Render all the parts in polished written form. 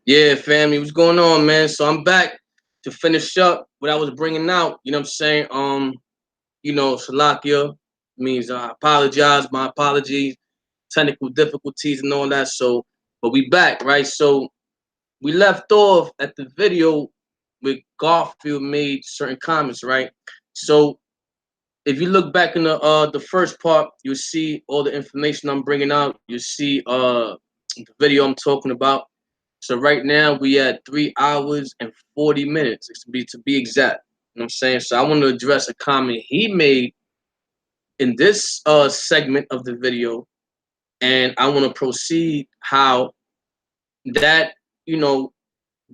Yeah, family, what's going on, man? So I'm back to finish up what I was bringing out. You know what I'm saying? Salakia means I apologize, my apologies, technical difficulties and all that. So, but we back, right? So we left off at the video where Garfield made certain comments, right? So if you look back in the first part, you'll see all the information I'm bringing out. You see the video I'm talking about. So right now we at 3 hours and 40 minutes to be exact. You know what I'm saying? So I want to address a comment he made in this segment of the video, and I want to proceed how that you know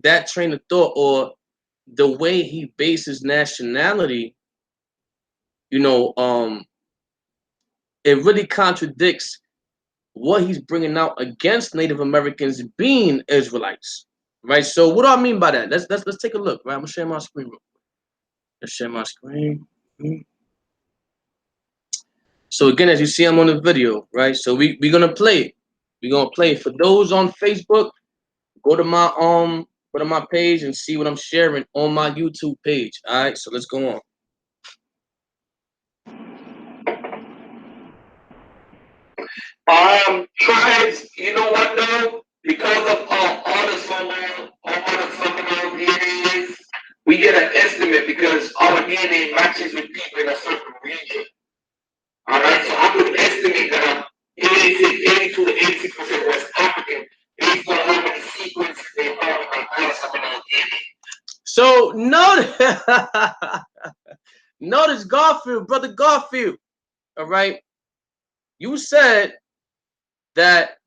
that train of thought or the way he bases nationality, you know, it really contradicts what he's bringing out against Native Americans being Israelites, right? So what do I mean by that? Let's take a look, right? I'm gonna share my screen real quick. Let's share my screen. So again, as you see, I'm on the video, right? So we're gonna play it. We're gonna play it. For those on Facebook, go to my page and see what I'm sharing on my YouTube page. All right, so let's go on. Tribes, you know what though? Because of all the DNA, we get an estimate because our DNA matches with people in a certain region. All right, so I would estimate that 82 to 86% West African based on how many sequences they found in my DNA. So notice, notice Garfield, brother Garfield. All right, you said that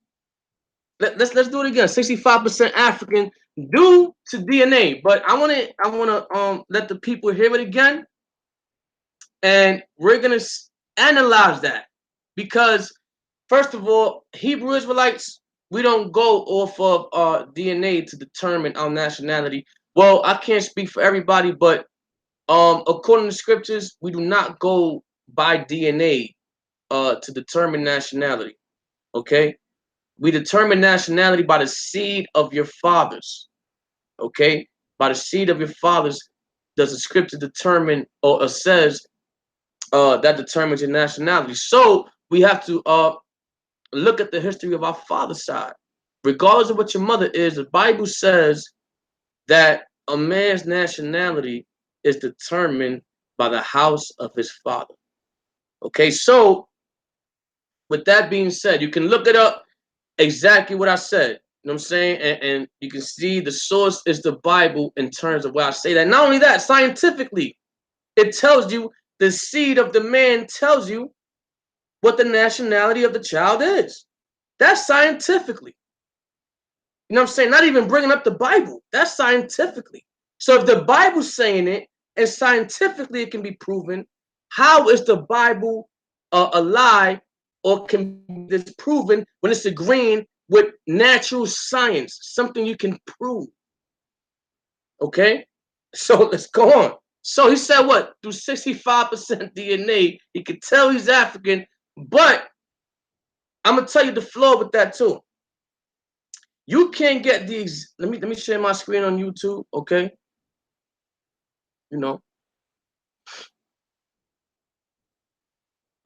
let's do it again. 65% African due to DNA. But I wanna let the people hear it again, and we're gonna analyze that because first of all, Hebrew Israelites, we don't go off of DNA to determine our nationality. Well, I can't speak for everybody, but according to scriptures, we do not go by DNA to determine nationality. Okay, we determine nationality by the seed of your fathers. Okay, by the seed of your fathers does the scripture determine or says that determines your nationality. So we have to look at the history of our father's side. Regardless of what your mother is, the Bible says that a man's nationality is determined by the house of his father. Okay, so with that being said, you can look it up exactly what I said. You know what I'm saying? And you can see the source is the Bible in terms of where I say that. Not only that, scientifically, it tells you the seed of the man tells you what the nationality of the child is. That's scientifically. You know what I'm saying? Not even bringing up the Bible. That's scientifically. So if the Bible's saying it and scientifically it can be proven, how is the Bible a lie or can be disproven when it's agreeing with natural science, something you can prove? Okay? So let's go on. So he said what? Through 65% DNA, he could tell he's African, but I'm gonna tell you the flaw with that too. You can't get these. Let me share my screen on YouTube, okay? You know,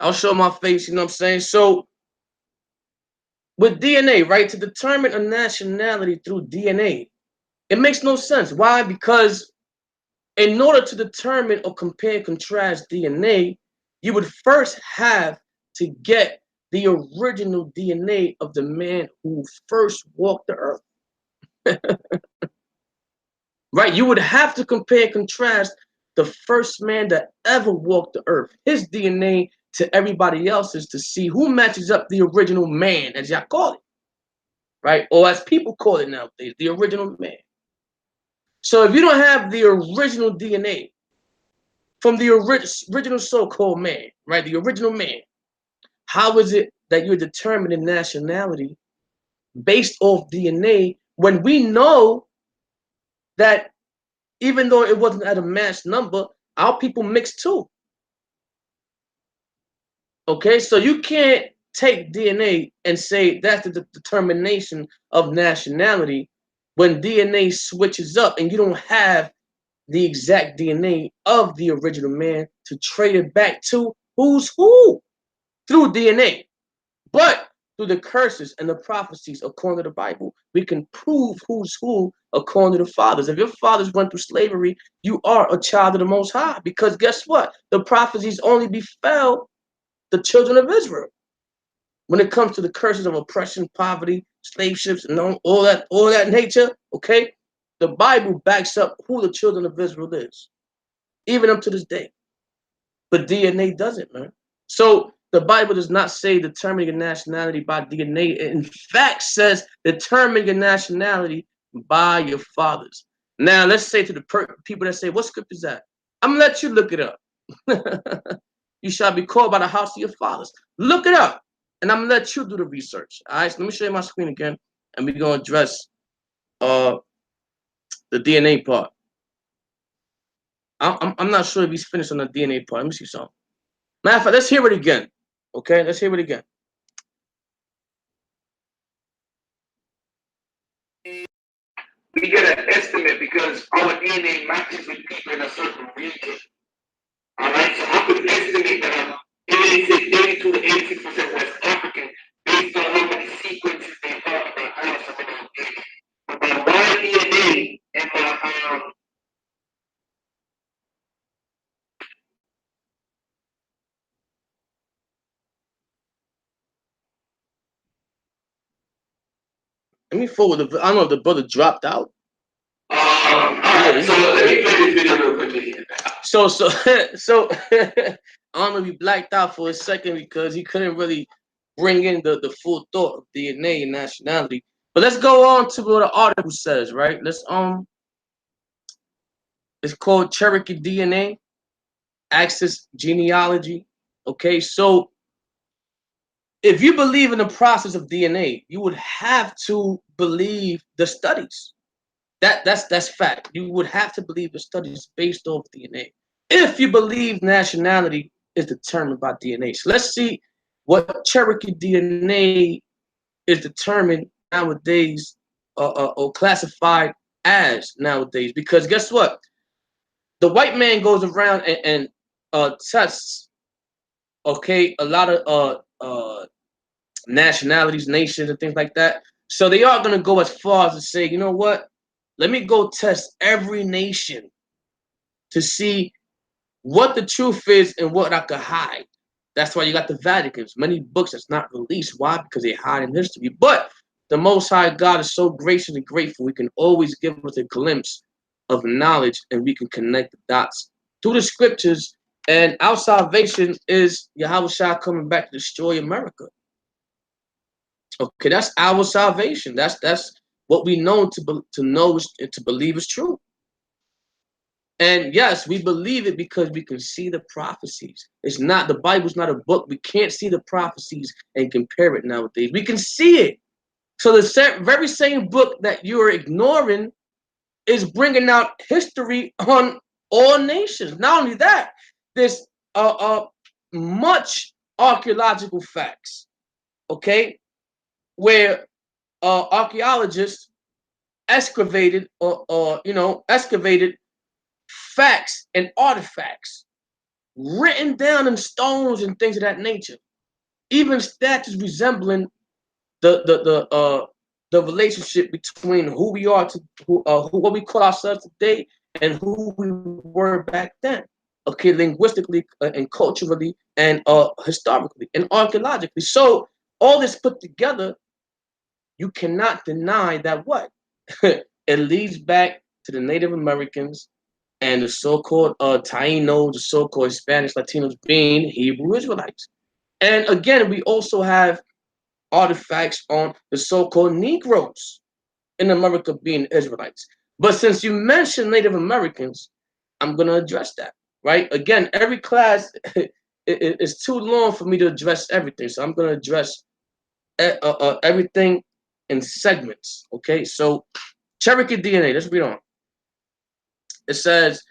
I'll show my face. You know what I'm saying? So with DNA, right, to determine a nationality through DNA, it makes no sense. Why? Because in order to determine or compare and contrast DNA, you would first have to get the original DNA of the man who first walked the earth. Right? You would have to compare and contrast the first man that ever walked the earth, his DNA to everybody else's to see who matches up the original man, as y'all call it, right? Or as people call it nowadays, the original man. So if you don't have the original DNA from the original so-called man, right? The original man, how is it that you're determining nationality based off DNA when we know that even though it wasn't at a matched number, our people mixed too? Okay, so you can't take DNA and say that's the determination of nationality when DNA switches up and you don't have the exact DNA of the original man to trade it back to who's who through DNA. But through the curses and the prophecies according to the Bible, we can prove who's who according to the fathers. If your fathers went through slavery, you are a child of the Most High. Because guess what? The prophecies only befell the children of Israel. When it comes to the curses of oppression, poverty, slave ships, and all that nature, okay, the Bible backs up who the children of Israel is, even up to this day. But DNA doesn't, man. So the Bible does not say determine your nationality by DNA. It in fact says determine your nationality by your fathers. Now let's say to the people that say, what script is that? I'm gonna let you look it up. You shall be called by the house of your fathers. Look it up. And I'm gonna let you do the research. All right, so let me show you my screen again, and we're gonna address the DNA part. I'm not sure if he's finished on the DNA part. Let me see something. Matter of fact, let's hear it again. Okay, let's hear it again. We get an estimate because our DNA matches with people in a certain region. All right, so I could estimate that I'm 82 to 86% West African based on how many sequences they thought about how someone else did. But my DNA and my Let me forward the. I don't know if the brother dropped out. Alright, so let me play this video real quickly. So I don't know if he blacked out for a second because he couldn't really bring in the full thought of DNA and nationality. But let's go on to what the article says, right? It's called Cherokee DNA, Axis Genealogy. Okay, so if you believe in the process of DNA, you would have to believe the studies. That's fact. You would have to believe the studies based off DNA. If you believe nationality is determined by DNA. So let's see what Cherokee DNA is determined nowadays or classified as nowadays. Because guess what? The white man goes around and tests, okay, a lot of nationalities, nations, and things like that. So they are going to go as far as to say, you know what? Let me go test every nation to see what the truth is and what I could hide. That's why you got the Vatican's many books that's not released. Why? Because they hide in history. But the Most High God is so gracious and grateful. We can always give us a glimpse of knowledge, and we can connect the dots through the scriptures. And our salvation is Yahweh Shah coming back to destroy America. Okay, that's our salvation. That's what we know to know to believe is true. And yes, we believe it because we can see the prophecies. It's not, the Bible's not a book. We can't see the prophecies and compare it nowadays. We can see it. So the very same book that you're ignoring is bringing out history on all nations. Not only that, there's much archaeological facts, okay, where archaeologists excavated or excavated facts and artifacts written down in stones and things of that nature. Even statues resembling the relationship between who we are to who what we call ourselves today and who we were back then. Okay, linguistically and culturally and historically and archaeologically. So all this put together, you cannot deny that what it leads back to the Native Americans and the so-called Tainos, the so-called Spanish Latinos being Hebrew Israelites. And again, we also have artifacts on the so-called Negroes in America being Israelites. But since you mentioned Native Americans, I'm going to address that, right? Again, every class is too long for me to address everything. So I'm going to address everything in segments, okay? So Cherokee DNA, let's read on. It says,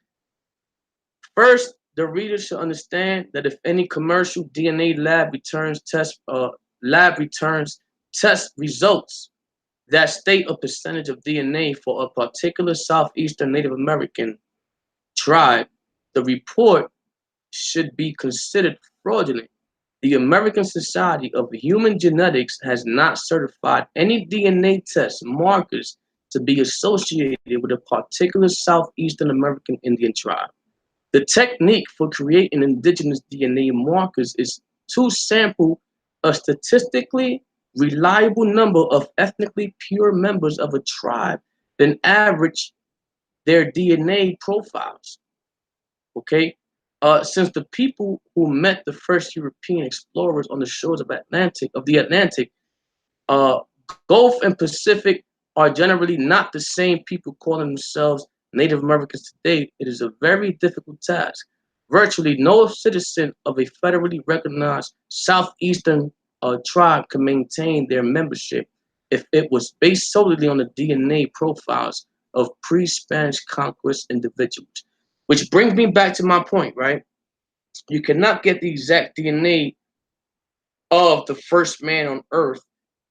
first, the reader should understand that if any commercial DNA lab returns test results that state a percentage of DNA for a particular southeastern Native American tribe, the report should be considered fraudulent. The American Society of Human Genetics has not certified any DNA test markers to be associated with a particular Southeastern American Indian tribe. The technique for creating indigenous DNA markers is to sample a statistically reliable number of ethnically pure members of a tribe, then average their DNA profiles. Okay, since the people who met the first European explorers on the shores of the Atlantic, Gulf and Pacific are generally not the same people calling themselves Native Americans today. It is a very difficult task. Virtually no citizen of a federally recognized southeastern tribe can maintain their membership if it was based solely on the DNA profiles of pre-Spanish conquest individuals. Which brings me back to my point, right? You cannot get the exact DNA of the first man on Earth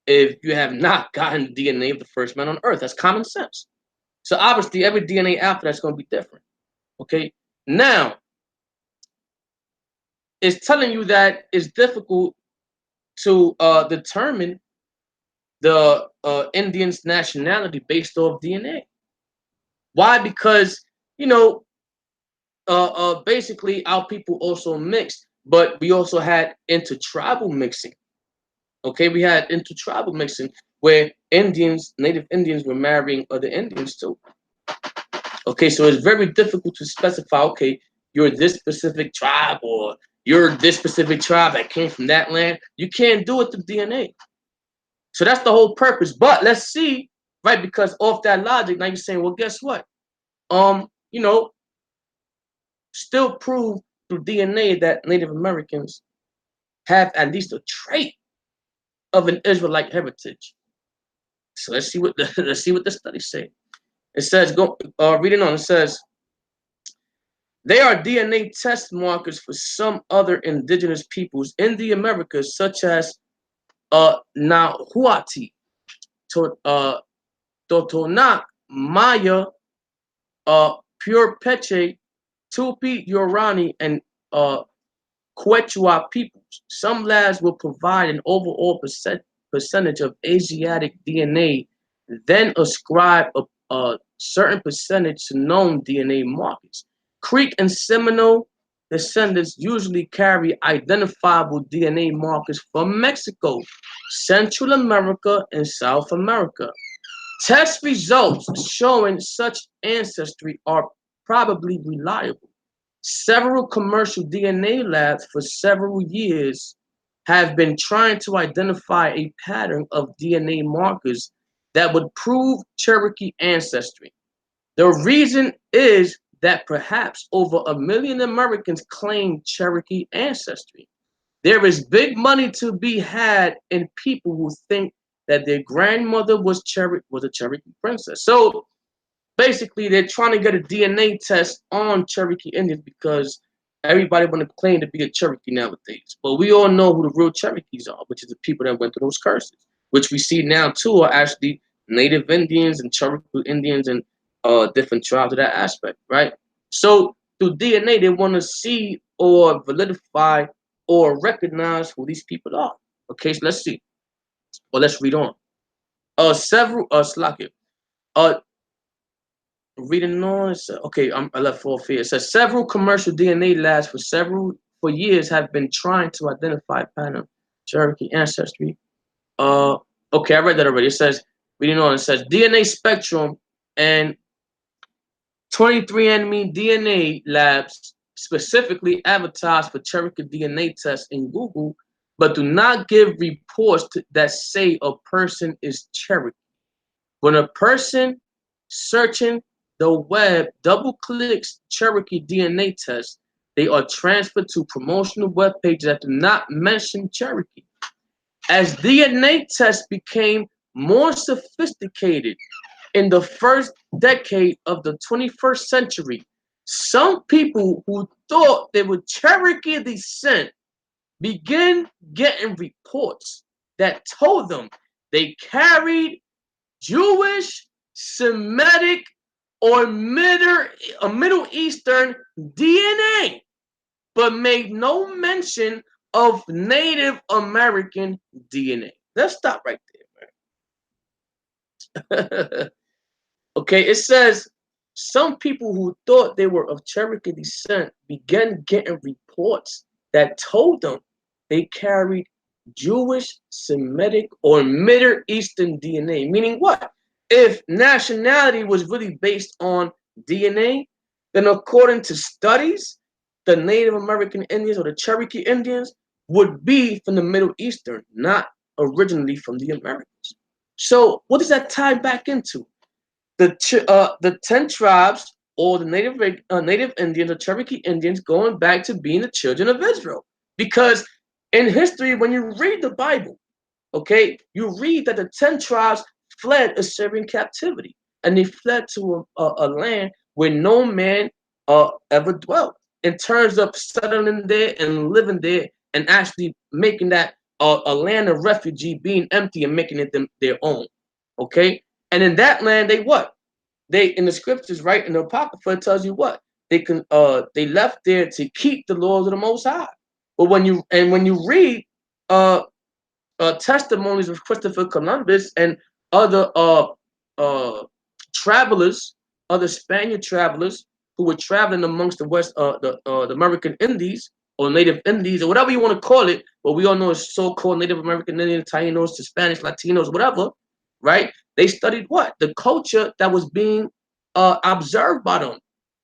if you have not gotten the DNA of the first man on Earth. That's common sense. So obviously, every DNA after that's going to be different. Okay. Now, it's telling you that it's difficult to determine the Indian's nationality based off DNA. Why? Because you know, basically, our people also mixed, but we also had intertribal mixing. Okay, we had intertribal mixing where Indians, Native Indians, were marrying other Indians too. Okay, so it's very difficult to specify, okay, you're this specific tribe or you're this specific tribe that came from that land. You can't do it through DNA. So that's the whole purpose. But let's see, right? Because off that logic, now you're saying, well, guess what? You know, still prove through DNA that Native Americans have at least a trait of an Israelite heritage. So let's see what let's see what the studies say. It says, go reading on. It says they are DNA test markers for some other indigenous peoples in the Americas, such as Nahuatl, Totonac, Maya, Purepeche, Tupi, Yorani, and Quechua peoples. Some labs will provide an overall percentage of Asiatic DNA, then ascribe a certain percentage to known DNA markers. Creek and Seminole descendants usually carry identifiable DNA markers from Mexico, Central America, and South America. Test results showing such ancestry are probably reliable. Several commercial DNA labs for several years have been trying to identify a pattern of DNA markers that would prove Cherokee ancestry. The reason is that perhaps over 1 million Americans claim Cherokee ancestry. There is big money to be had in people who think that their grandmother was a Cherokee princess. So basically, they're trying to get a DNA test on Cherokee Indians because everybody want to claim to be a Cherokee nowadays. But we all know who the real Cherokees are, which is the people that went through those curses, which we see now too are actually Native Indians and Cherokee Indians and different tribes of that aspect, right? So through DNA, they want to see or validify or recognize who these people are. Okay, so let's see. Well, let's read on. Several Slack reading on. Okay, I left off here. It says several commercial DNA labs for years have been trying to identify pattern Cherokee ancestry. Uh, okay, I read that already. It says reading on. It says DNA spectrum and 23andMe DNA labs specifically advertise for Cherokee DNA tests in Google, but do not give reports that say a person is Cherokee. When a person searching the web double clicks Cherokee DNA test, they are transferred to promotional web pages that do not mention Cherokee. As DNA tests became more sophisticated in the first decade of the 21st century, some people who thought they were Cherokee descent began getting reports that told them they carried Jewish, Semitic, or Middle Eastern DNA, but made no mention of Native American DNA. Let's stop right there. Okay, it says some people who thought they were of Cherokee descent began getting reports that told them they carried Jewish, Semitic, or Middle Eastern DNA. Meaning what? If nationality was really based on DNA, then according to studies, the Native American Indians or the Cherokee Indians would be from the Middle Eastern, not originally from the Americas. So what does that tie back into? The 10 tribes or the native Indians or Cherokee Indians going back to being the children of Israel. Because in history, when you read the Bible, okay, you read that the 10 tribes fled Assyrian captivity and they fled to a land where no man ever dwelt in terms of settling there and living there and actually making that a land of refugee being empty and making it their own. Okay, and in that land, they what? They in the scriptures, right? In the Apocrypha, it tells you what they left there to keep the laws of the Most High. But when you read uh, testimonies of Christopher Columbus and other travelers, other Spaniard travelers who were traveling amongst the American Indies or Native Indies or whatever you want to call it, but we all know it's so-called Native American Indians, Tainos, Hispanics, Latinos, whatever, right? They studied what? The culture that was being observed by them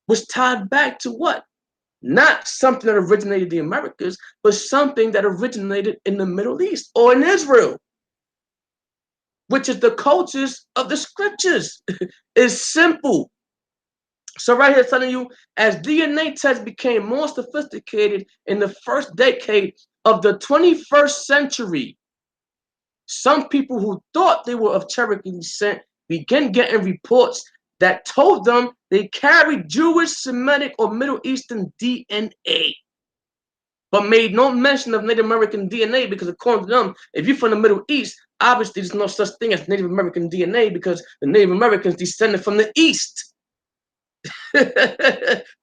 was tied back to what? Not something that originated in the Americas, but something that originated in the Middle East or in Israel, which is the cultures of the scriptures. It's simple. So right here, telling you, as DNA tests became more sophisticated in the first decade of the 21st century, some people who thought they were of Cherokee descent began getting reports that told them they carried Jewish, Semitic, or Middle Eastern DNA, but made no mention of Native American DNA because according to them, if you're from the Middle East, obviously there's no such thing as Native American DNA because the Native Americans descended from the East.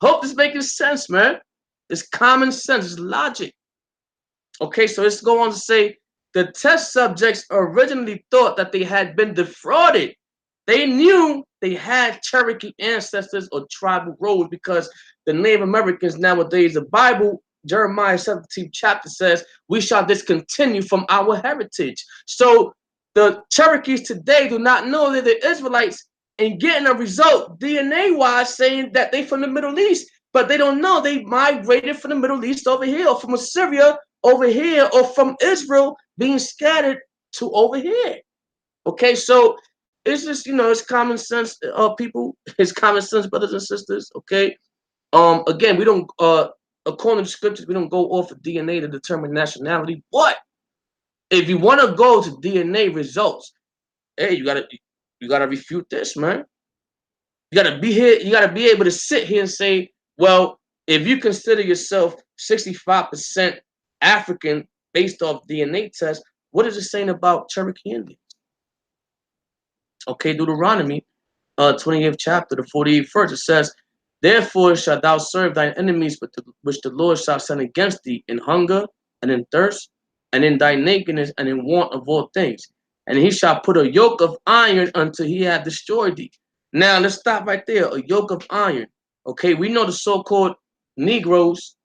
Hope this making sense, man. It's common sense, it's logic. Okay, so let's go on to say the test subjects originally thought that they had been defrauded. They knew they had Cherokee ancestors or tribal roads because the Native Americans nowadays, the Bible, Jeremiah 17th chapter says, we shall discontinue from our heritage. So the Cherokees today do not know that the Israelites and getting a result DNA-wise saying that they from the Middle East, but they don't know they migrated from the Middle East over here or from Assyria over here or from Israel being scattered to over here. Okay, so it's just, it's common sense, people. It's common sense, brothers and sisters. Okay. Again, we don't according to scriptures, we don't go off of DNA to determine nationality. But if you want to go to DNA results, hey, you gotta refute this, man. You gotta be here, you gotta be able to sit here and say, well, if you consider yourself 65% African based off DNA tests, what is it saying about Cherokee Indians? Okay, Deuteronomy 28th chapter, the 48th verse, it says, therefore shalt thou serve thine enemies which the Lord shall send against thee in hunger and in thirst and in thy nakedness and in want of all things. And he shall put a yoke of iron until he have destroyed thee. Now let's stop right there. A yoke of iron. Okay, we know the so-called Negroes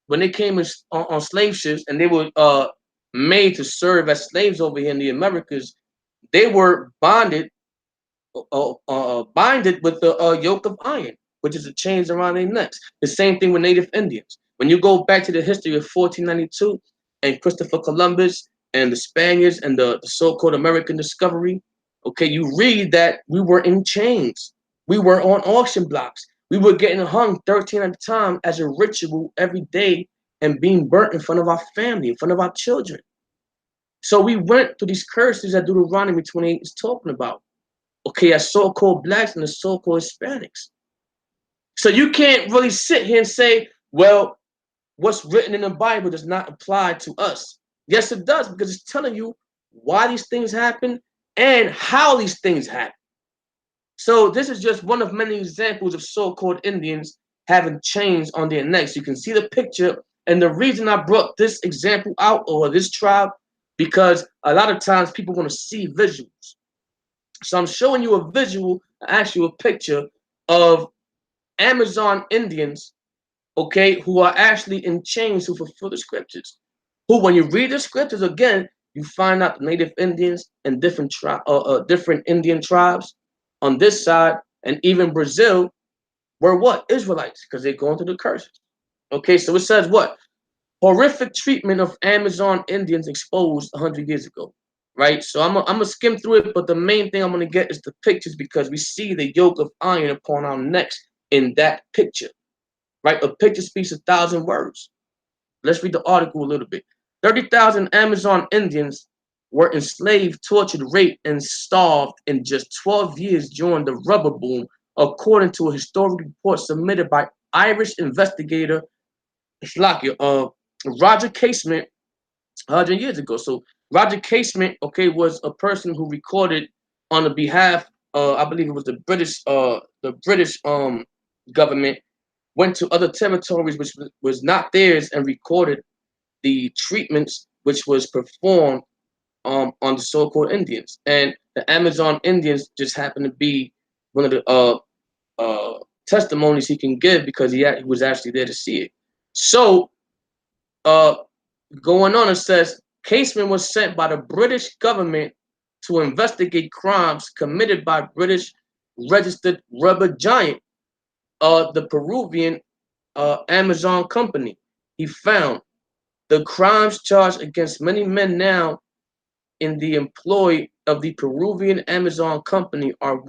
when they came on slave ships and they were made to serve as slaves over here in the Americas. They were binded with the yoke of iron, which is the chains around their necks. The same thing with Native Indians. When you go back to the history of 1492 and Christopher Columbus and the Spaniards and the so-called American discovery, okay, you read that we were in chains. We were on auction blocks. We were getting hung 13 at a time as a ritual every day and being burnt in front of our family, in front of our children. So we went through these curses that Deuteronomy 28 is talking about. Okay, as so-called blacks and the so-called Hispanics. So you can't really sit here and say, well, what's written in the Bible does not apply to us. Yes, it does, because it's telling you why these things happen and how these things happen. So this is just one of many examples of so-called Indians having chains on their necks. You can see the picture, and the reason I brought this example out or this tribe, because a lot of times people want to see visuals. So I'm showing you a visual, actually a picture of Amazon Indians, okay, who are actually in chains who fulfill the scriptures. Who, when you read the scriptures again, you find out the native Indians and different Indian tribes on this side, and even Brazil were what? Israelites, because they're going through the curses. Okay, so it says what? Horrific treatment of Amazon Indians exposed 100 years ago. Right? So I'm gonna skim through it, but the main thing I'm gonna get is the pictures because we see the yoke of iron upon our necks in that picture. Right? A picture speaks 1,000 words. Let's read the article a little bit. 30,000 Amazon Indians were enslaved, tortured, raped, and starved in just 12 years during the rubber boom, according to a historic report submitted by Irish investigator Roger Casement 100 years ago. So Roger Casement, okay, was a person who recorded on the behalf, I believe it was the British government, went to other territories which was not theirs and recorded the treatments which was performed on the so-called Indians. And the Amazon Indians just happened to be one of the testimonies he can give because he was actually there to see it. So uh, going on, it says Casement was sent by the British government to investigate crimes committed by British registered rubber giant, the Peruvian Amazon company. He found the crimes charged against many men now in the employ of the Peruvian Amazon company are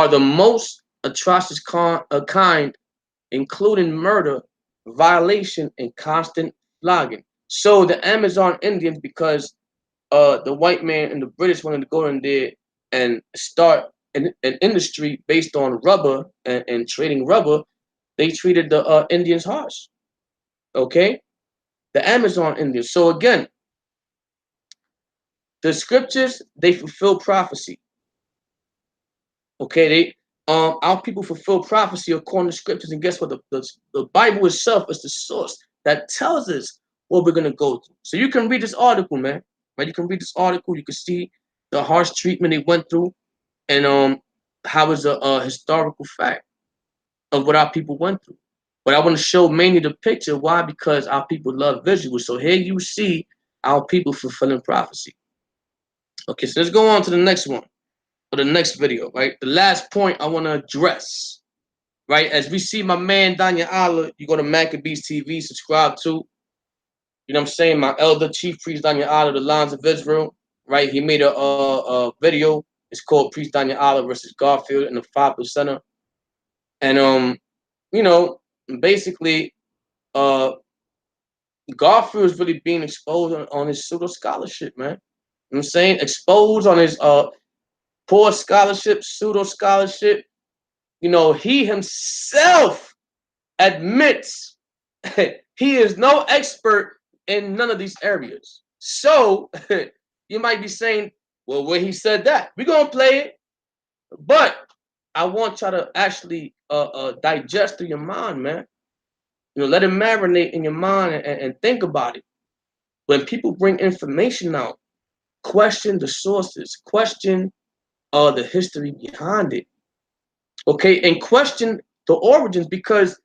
the most atrocious kind, including murder, violation, and constant flogging. So the Amazon Indians, because the white man and the British wanted to go in there and start an industry based on rubber and trading rubber, they treated the Indians harsh. Okay, the Amazon Indians. So again, the scriptures, they fulfill prophecy. Okay, they our people fulfill prophecy according to scriptures, and guess what? The Bible itself is the source that tells us what we're gonna go through. So you can read this article, man. Right? You can read this article. You can see the harsh treatment they went through, and how it's a historical fact of what our people went through. But I want to show mainly the picture. Why? Because our people love visuals. So here you see our people fulfilling prophecy. Okay, so let's go on to the next one, or the next video, right? The last point I want to address, right? As we see my man Danya Allah, you go to Maccabees TV, subscribe to, you know what I'm saying? My elder chief priest Danya Allah, the Lines of Israel, right? He made a video. It's called Priest Danya Allah versus Garfield in the 5%. And you know, basically, uh, Garfield is really being exposed on his pseudo scholarship, man. You know what I'm saying? Exposed on his poor scholarship, pseudo scholarship. You know, he himself admits he is no expert in none of these areas. So you might be saying, well, when he said that, we're gonna play it, but I want y'all to actually digest through your mind, man. You know, let it marinate in your mind and think about it. When people bring information out, question the sources, question the history behind it, okay, and question the origins. Because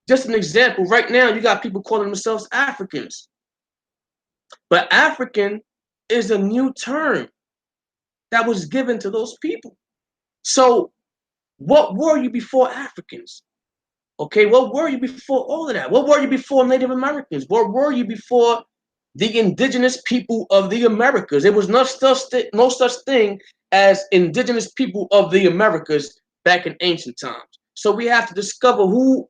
just an example, right now you got people calling themselves Africans, but African is a new term that was given to those people. So what were you before Africans? Okay, what were you before all of that? What were you before Native Americans? What were you before the indigenous people of the Americas? There was no such thing as indigenous people of the Americas back in ancient times. So we have to discover who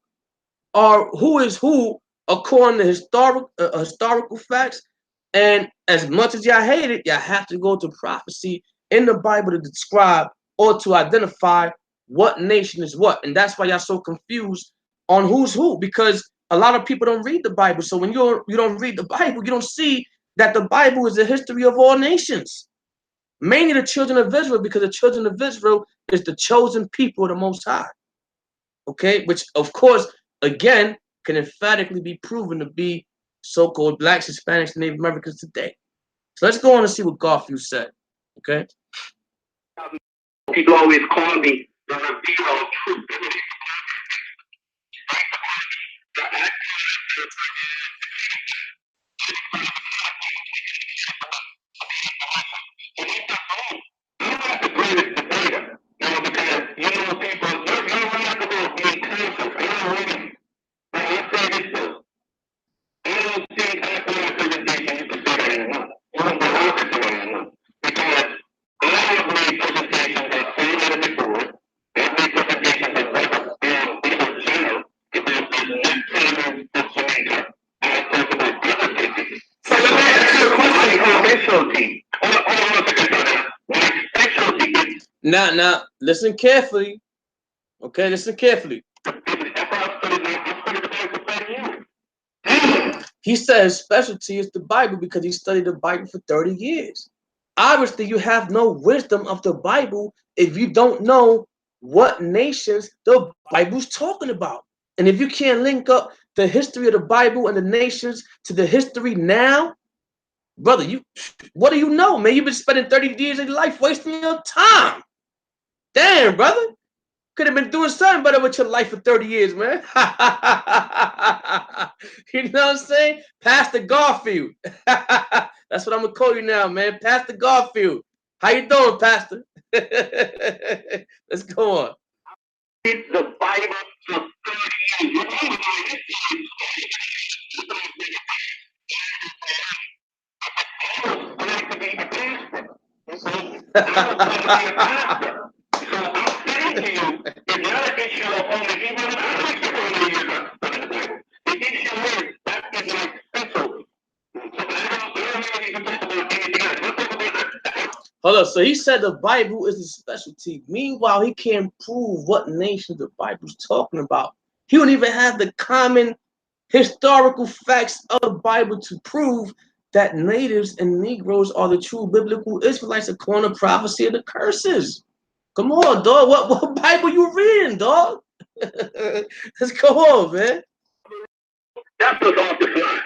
is who according to historical facts. And as much as y'all hate it, y'all have to go to prophecy in the Bible to describe or to identify what nation is what. And that's why y'all so confused on who's who, because a lot of people don't read the Bible. So when you don't read the Bible, you don't see that the Bible is the history of all nations. Mainly the children of Israel, because the children of Israel is the chosen people of the Most High. Okay, which of course, again, can emphatically be proven to be so-called blacks, Hispanics, and Native Americans today. So let's go on and see what Garfield said. Okay. People always call me the revealer of truth. Now, listen carefully. Okay, listen carefully. He says specialty is the Bible because he studied the Bible for 30 years. Obviously, you have no wisdom of the Bible if you don't know what nations the Bible's talking about. And if you can't link up the history of the Bible and the nations to the history now, brother, what do you know, man? You've been spending 30 years of your life wasting your time. Damn, brother. Could have been doing something better with your life for 30 years, man. You know what I'm saying? Pastor Garfield. That's what I'm going to call you now, man. Pastor Garfield. How you doing, Pastor? Let's go on. The Bible for 30 years. Hold on. So he said the Bible is his specialty. Meanwhile, he can't prove what nation the Bible's talking about. He don't even have the common historical facts of the Bible to prove that natives and Negroes are the true biblical Israelites according to prophecy of the curses. Come on, dog. What Bible you reading, dog? Let's go on, man. That's what's off the fly.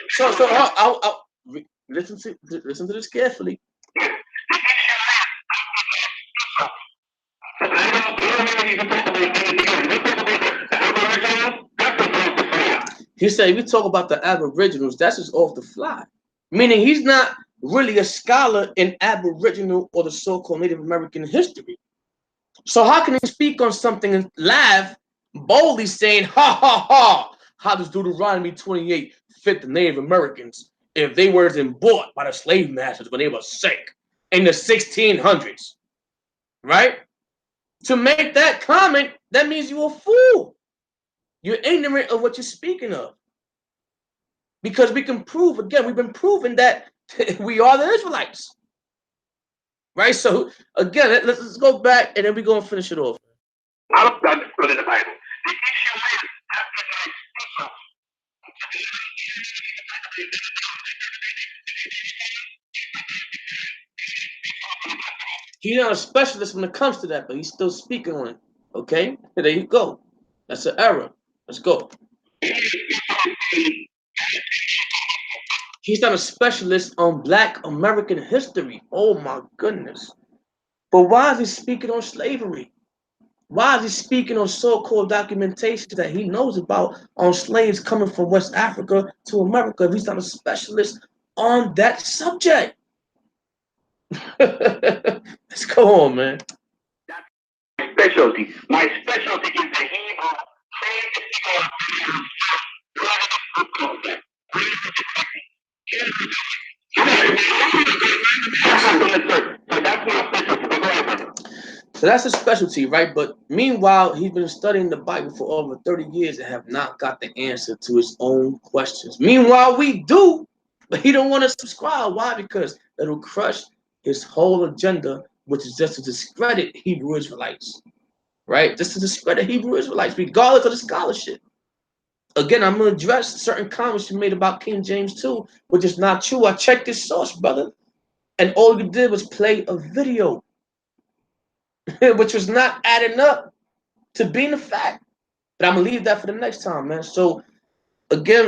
So I'll listen to this carefully. He said, if we talk about the Aboriginals, that's just off the fly. Meaning he's not really a scholar in Aboriginal or the so-called Native American history. So how can he speak on something and laugh boldly saying, ha, ha, ha, how does Deuteronomy 28 fit the Native Americans if they were bought by the slave masters when they were sick in the 1600s, right? To make that comment, that means you're a fool. You're ignorant of what you're speaking of. Because we can prove, again, we've been proving that we are the Israelites. Right? So, again, let's go back and then we're going to finish it off. I don't put in the Bible. The He's not a specialist when it comes to that, but he's still speaking on it. Okay? There you go. That's an error. Let's go. He's not a specialist on Black American history. Oh my goodness. But why is he speaking on slavery? Why is he speaking on so-called documentation that he knows about on slaves coming from West Africa to America if he's not a specialist on that subject? Let's go on, man. specialty. My specialty is the Hebrew. So that's his specialty, right? But meanwhile, he's been studying the Bible for over 30 years and have not got the answer to his own questions. Meanwhile, we do, but he don't want to subscribe. Why? Because it'll crush his whole agenda, which is just to discredit Hebrew Israelites, right? Just to discredit Hebrew Israelites, regardless of the scholarship. Again, I'm going to address certain comments you made about King James too, which is not true. I checked this source, brother. And all you did was play a video, which was not adding up to being a fact. But I'm gonna leave that for the next time, man. So again,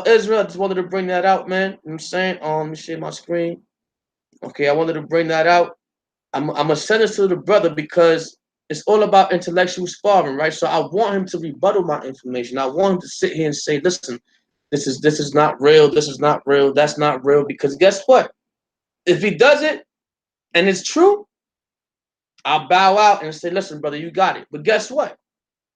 Israel, I just wanted to bring that out, man. You know what I'm saying? Let me share my screen. Okay, I wanted to bring that out. I'm gonna send this to the brother because it's all about intellectual sparring, right? So I want him to rebuttal my information. I want him to sit here and say, listen, this is not real, this is not real, that's not real. Because guess what? If he does it and it's true, I'll bow out and say, listen, brother, you got it. But guess what?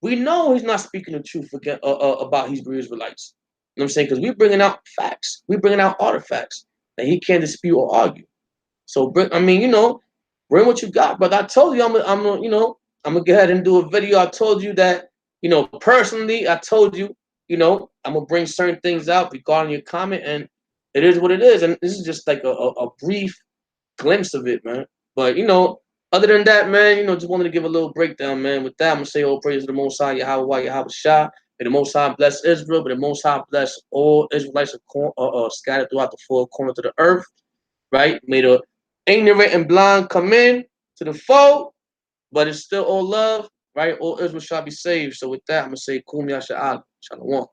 We know he's not speaking the truth about Hebrew Israelites. You know what I'm saying? Because we're bringing out facts. We're bringing out artifacts that he can't dispute or argue. So, I mean, bring what you got. But I told you, I'm gonna go ahead and do a video. I told you that, personally, I told you, I'm gonna bring certain things out regarding your comment, and it is what it is. And this is just like a brief glimpse of it, man. But other than that, man, just wanted to give a little breakdown, man. With that, I'm gonna say all praise to the Most High, Yahweh, Yahweh Shah. May the Most High bless Israel, but the Most High bless all Israelites scattered throughout the four corners of the earth, right? May the ignorant and blind come in to the fold, but it's still all love, right? All Israel shall be saved. So with that, I'm gonna say, Kum Yasha'al, Shalom.